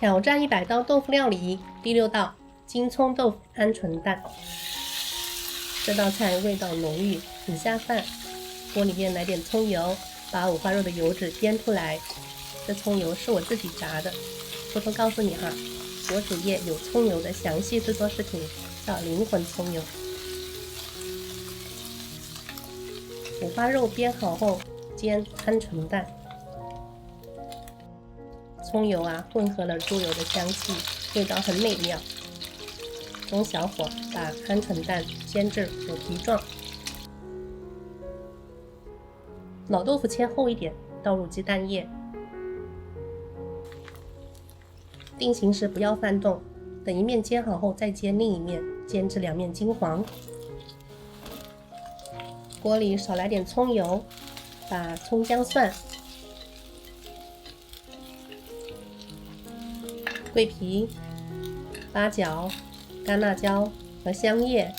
挑战100道豆腐料理第6道金葱豆腐鹌鹑蛋。这道菜味道浓郁，很下饭。锅里面来点葱油，把五花肉的油脂煸出来。这葱油是我自己炸的，偷偷告诉你哈，我主页有葱油的详细制作视频，叫灵魂葱油。五花肉煸好后，煎鹌鹑蛋。葱油混合了猪油的香气，味道很美妙。中小火把鹌鹑蛋煎至虎皮状。老豆腐切厚一点，倒入鸡蛋液。定型时不要翻动，等一面煎好后再煎另一面，煎至两面金黄。锅里少来点葱油，把葱姜蒜、桂皮、八角、干辣椒和香叶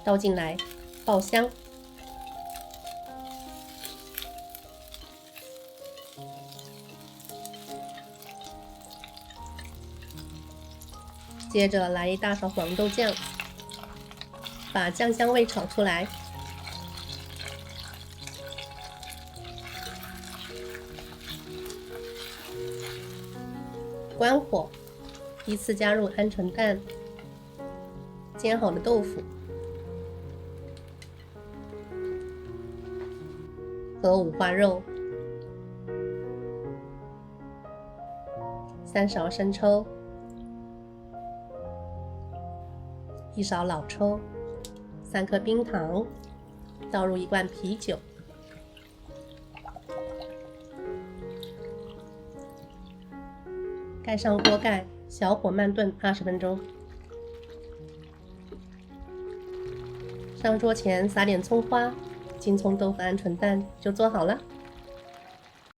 倒进来爆香。接着来1大勺黄豆酱，把酱香味炒出来。关火，依次加入鹌鹑蛋、煎好的豆腐和五花肉，3勺生抽，1勺老抽，3颗冰糖，倒入1罐啤酒。盖上锅盖，小火慢炖20分钟。上桌前撒点葱花，金葱豆腐鹌鹑蛋就做好了。